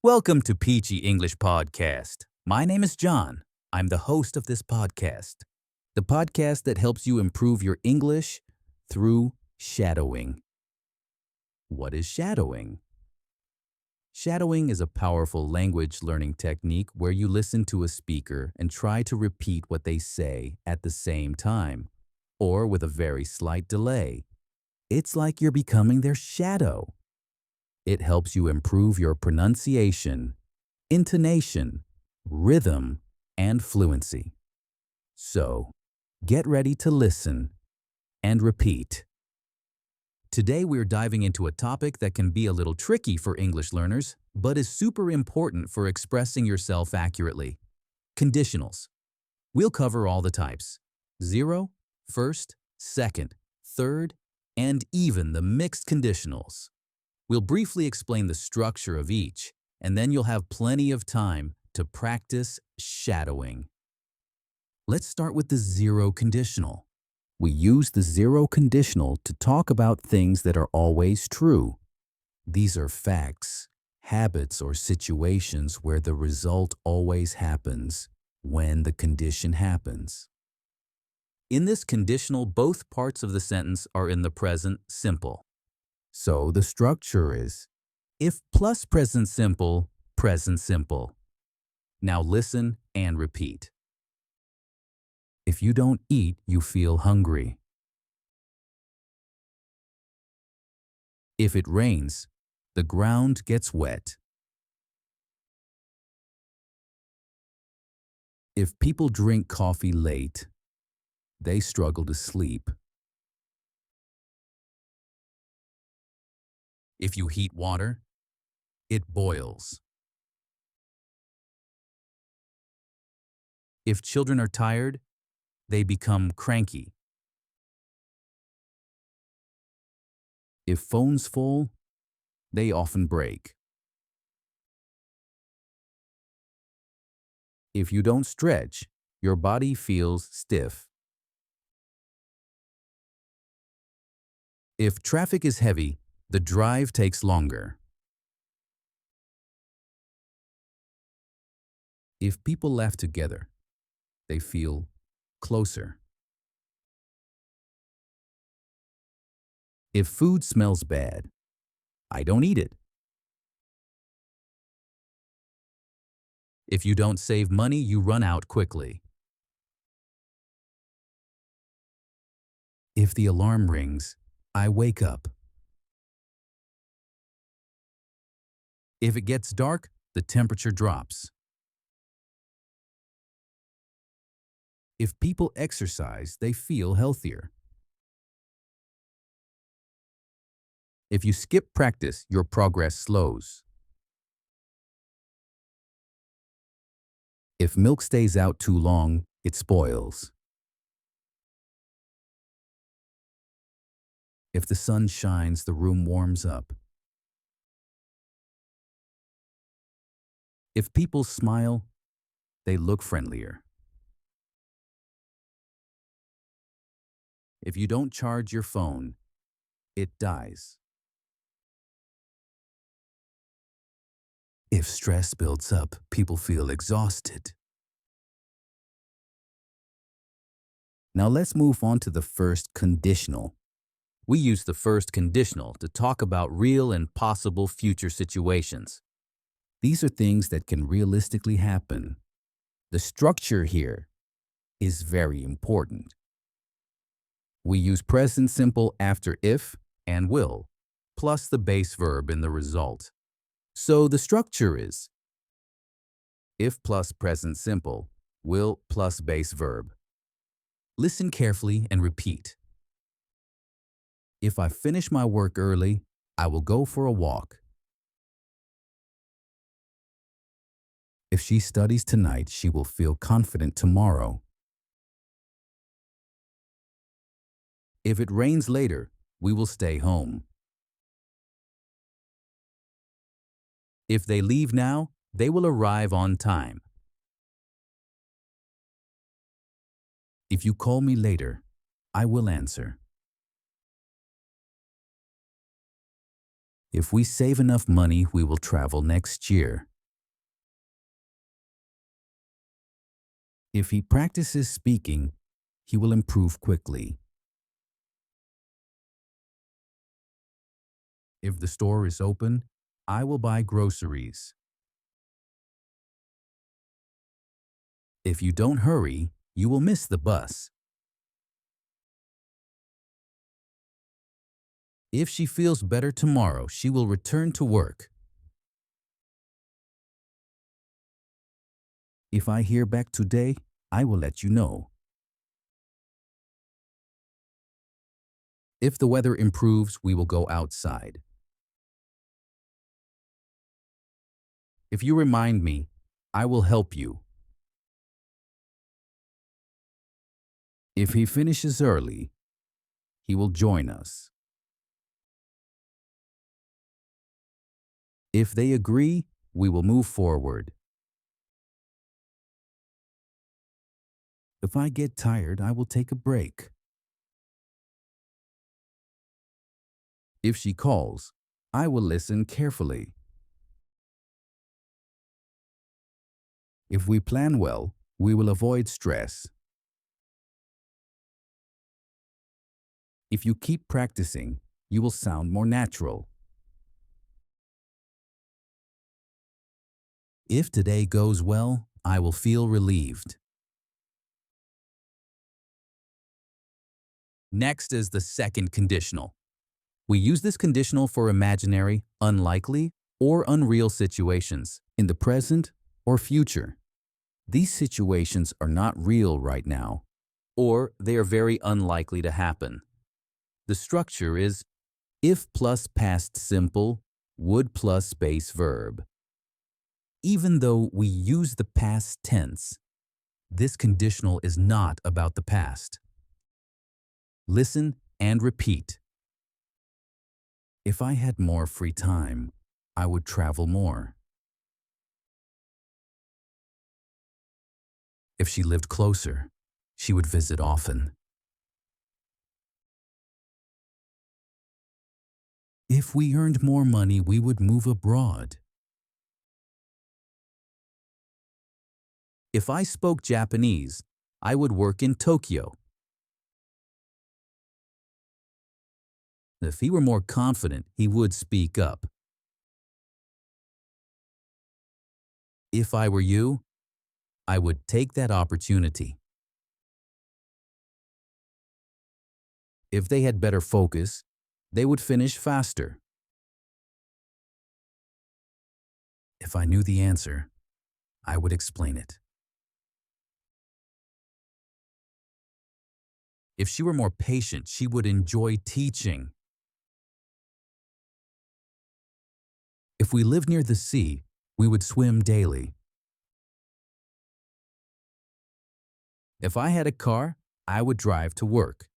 Welcome to Peachy English Podcast. My name is John. I'm the host of this podcast, the podcast that helps you improve your English through shadowing. What is shadowing? Shadowing is a powerful language learning technique where you listen to a speaker and try to repeat what they say at the same time, or with a very slight delay. It's like you're becoming their shadow. It helps you improve your pronunciation, intonation, rhythm, and fluency. So, get ready to listen and repeat. Today we're diving into a topic that can be a little tricky for English learners, but is super important for expressing yourself accurately. Conditionals. We'll cover all the types: zero, first, second, third, and even the mixed conditionals. We'll briefly explain the structure of each, and then you'll have plenty of time to practice shadowing. Let's start with the zero conditional. We use the zero conditional to talk about things that are always true. These are facts, habits, or situations where the result always happens when the condition happens. In this conditional, both parts of the sentence are in the present simple. So the structure is if plus present simple, present simple. Now listen and repeat. If you don't eat, you feel hungry. If it rains, the ground gets wet. If people drink coffee late, they struggle to sleep. If you heat water, it boils. If children are tired, they become cranky. If phones fall, they often break. If you don't stretch, your body feels stiff. If traffic is heavy, the drive takes longer. If people laugh together, they feel closer. If food smells bad, I don't eat it. If you don't save money, you run out quickly. If the alarm rings, I wake up. If it gets dark, the temperature drops. If people exercise, they feel healthier. If you skip practice, your progress slows. If milk stays out too long, it spoils. If the sun shines, the room warms up. If people smile, they look friendlier. If you don't charge your phone, it dies. If stress builds up, people feel exhausted. Now let's move on to the first conditional. We use the first conditional to talk about real and possible future situations. These are things that can realistically happen. The structure here is very important. We use present simple after if and will, plus the base verb in the result. So the structure is if plus present simple, will plus base verb. Listen carefully and repeat. If I finish my work early, I will go for a walk. If she studies tonight, she will feel confident tomorrow. If it rains later, we will stay home. If they leave now, they will arrive on time. If you call me later, I will answer. If we save enough money, we will travel next year. If he practices speaking, he will improve quickly. If the store is open, I will buy groceries. If you don't hurry, you will miss the bus. If she feels better tomorrow, she will return to work. If I hear back today, I will let you know. If the weather improves, we will go outside. If you remind me, I will help you. If he finishes early, he will join us. If they agree, we will move forward. If I get tired, I will take a break. If she calls, I will listen carefully. If we plan well, we will avoid stress. If you keep practicing, you will sound more natural. If today goes well, I will feel relieved. Next is the second conditional. We use this conditional for imaginary, unlikely, or unreal situations in the present or future. These situations are not real right now, or they are very unlikely to happen. The structure is if plus past simple, would plus base verb. Even though we use the past tense, this conditional is not about the past. Listen and repeat. If I had more free time, I would travel more. If she lived closer, she would visit often. If we earned more money, we would move abroad. If I spoke Japanese, I would work in Tokyo. If he were more confident, he would speak up. If I were you, I would take that opportunity. If they had better focus, they would finish faster. If I knew the answer, I would explain it. If she were more patient, she would enjoy teaching. If we lived near the sea, we would swim daily. If I had a car, I would drive to work.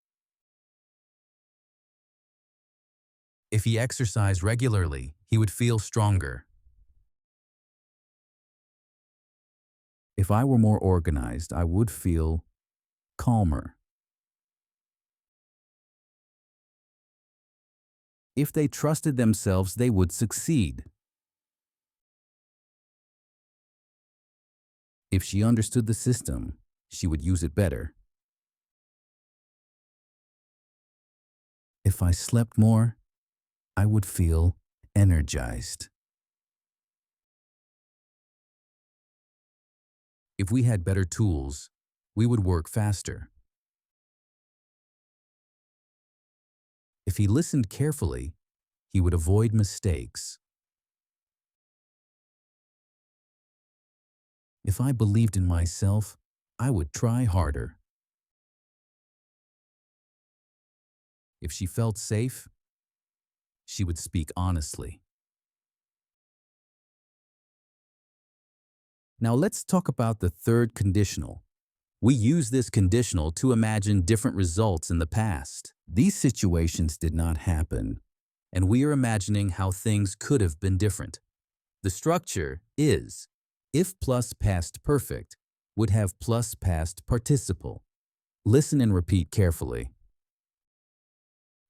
If he exercised regularly, he would feel stronger. If I were more organized, I would feel calmer. If they trusted themselves, they would succeed. If she understood the system, she would use it better. If I slept more, I would feel energized. If we had better tools, we would work faster. If he listened carefully, he would avoid mistakes. If I believed in myself, I would try harder. If she felt safe, she would speak honestly. Now let's talk about the third conditional. We use this conditional to imagine different results in the past. These situations did not happen, and we are imagining how things could have been different. The structure is if plus past perfect would have plus past participle. Listen and repeat carefully.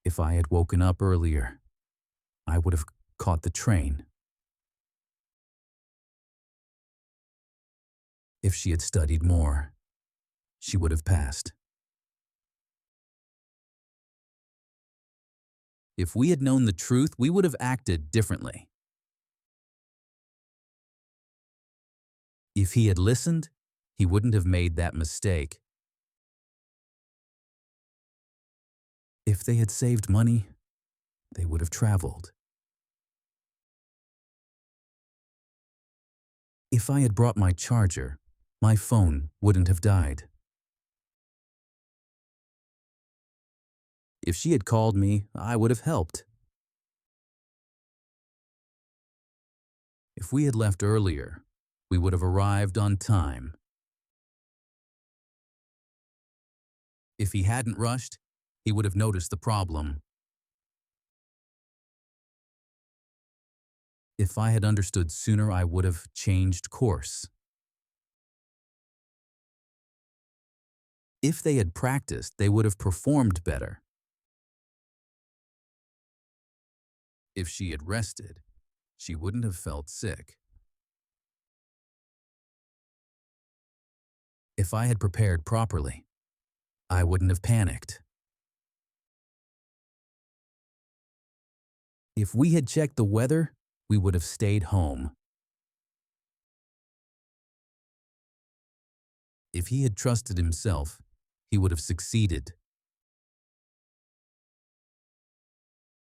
If I had woken up earlier, I would have caught the train. If she had studied more, she would have passed. If we had known the truth, we would have acted differently. If he had listened, he wouldn't have made that mistake. If they had saved money, they would have traveled. If I had brought my charger, my phone wouldn't have died. If she had called me, I would have helped. If we had left earlier, we would have arrived on time. If he hadn't rushed, he would have noticed the problem. If I had understood sooner, I would have changed course. If they had practiced, they would have performed better. If she had rested, she wouldn't have felt sick. If I had prepared properly, I wouldn't have panicked. If we had checked the weather, we would have stayed home. If he had trusted himself, he would have succeeded.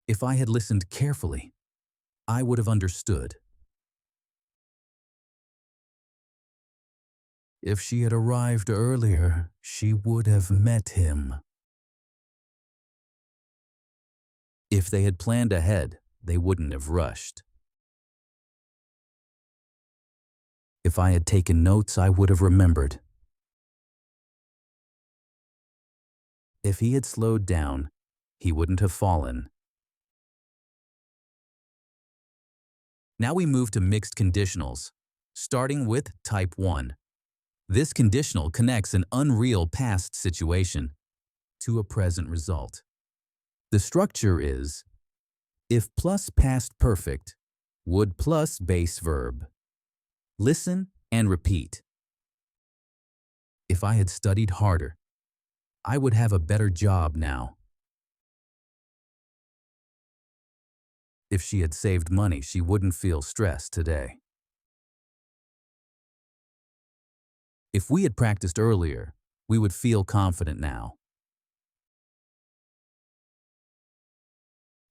If I had listened carefully, I would have understood. If she had arrived earlier, she would have met him. If they had planned ahead, they wouldn't have rushed. If I had taken notes, I would have remembered. If he had slowed down, he wouldn't have fallen. Now we move to mixed conditionals, starting with type 1. This conditional connects an unreal past situation to a present result. The structure is if plus past perfect, would plus base verb. Listen and repeat. If I had studied harder, I would have a better job now. If she had saved money, she wouldn't feel stressed today. If we had practiced earlier, we would feel confident now.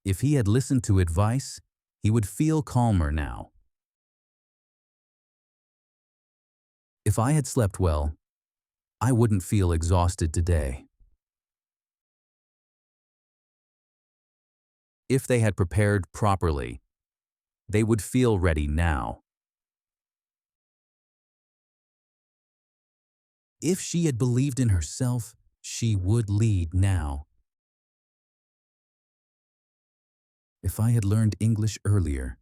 If he had listened to advice, he would feel calmer now. If I had slept well, I wouldn't feel exhausted today. If they had prepared properly, they would feel ready now. If she had believed in herself, she would lead now. If I had learned English earlier,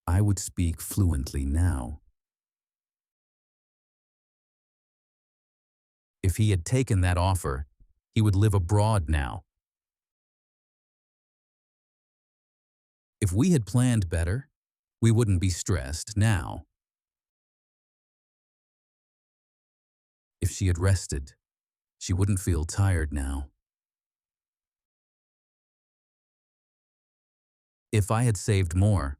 I would speak fluently now. If he had taken that offer, he would live abroad now. If we had planned better, we wouldn't be stressed now. If she had rested, she wouldn't feel tired now. If I had saved more,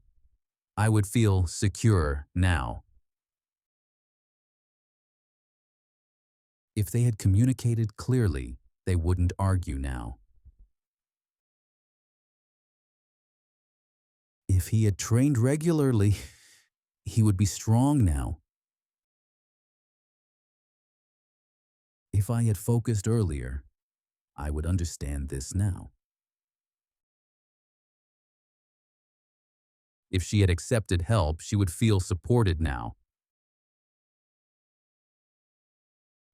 I would feel secure now. If they had communicated clearly, they wouldn't argue now. If he had trained regularly, he would be strong now. If I had focused earlier, I would understand this now. If she had accepted help, she would feel supported now.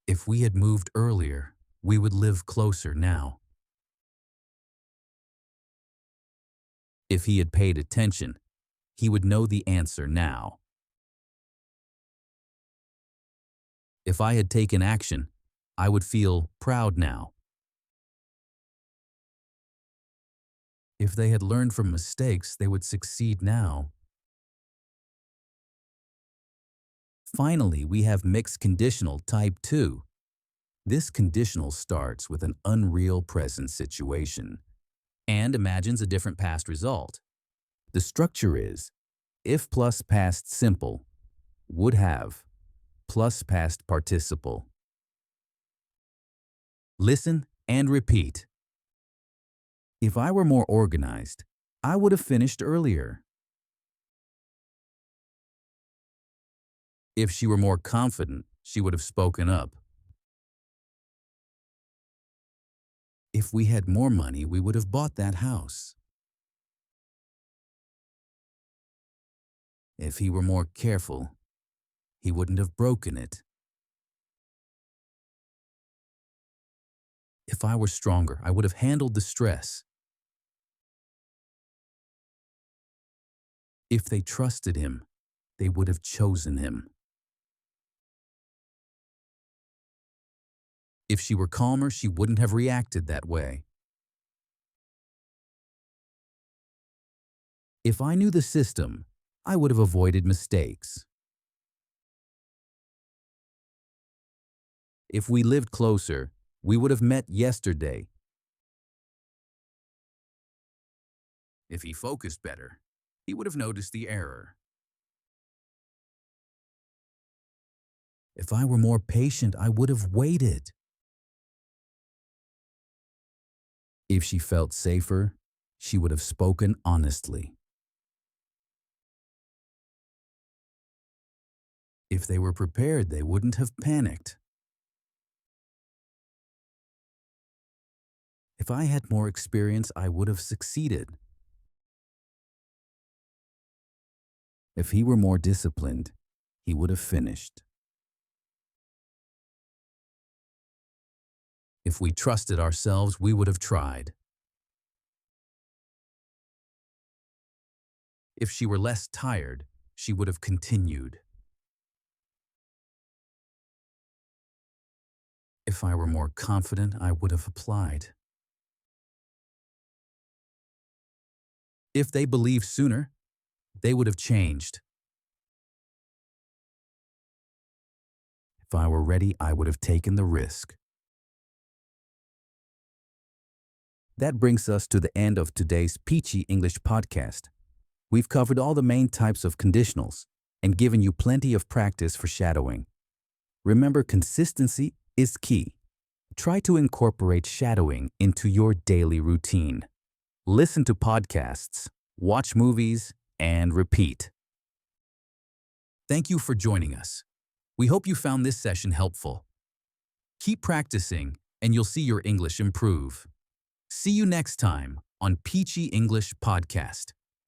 If we had moved earlier, we would live closer now. If he had paid attention, he would know the answer now. If I had taken action, I would feel proud now. If they had learned from mistakes, they would succeed now. Finally, we have mixed conditional type 2. This conditional starts with an unreal present situation and imagines a different past result. The structure is if plus past simple, would have, plus past participle. Listen and repeat. If I were more organized, I would have finished earlier. If she were more confident, she would have spoken up. If we had more money, we would have bought that house. If he were more careful, he wouldn't have broken it. If I were stronger, I would have handled the stress. If they trusted him, they would have chosen him. If she were calmer, she wouldn't have reacted that way. If I knew the system, I would have avoided mistakes. If we lived closer, we would have met yesterday. If he focused better, he would have noticed the error. If I were more patient, I would have waited. If she felt safer, she would have spoken honestly. If they were prepared, they wouldn't have panicked. If I had more experience, I would have succeeded. If he were more disciplined, he would have finished. If we trusted ourselves, we would have tried. If she were less tired, she would have continued. If I were more confident, I would have applied. If they believed sooner, they would have changed. If I were ready, I would have taken the risk. That brings us to the end of today's Peachy English podcast. We've covered all the main types of conditionals and given you plenty of practice for shadowing. Remember, consistency is key. Try to incorporate shadowing into your daily routine. Listen to podcasts, watch movies, and repeat. Thank you for joining us. We hope you found this session helpful. Keep practicing, and you'll see your English improve. See you next time on Peachy English Podcast.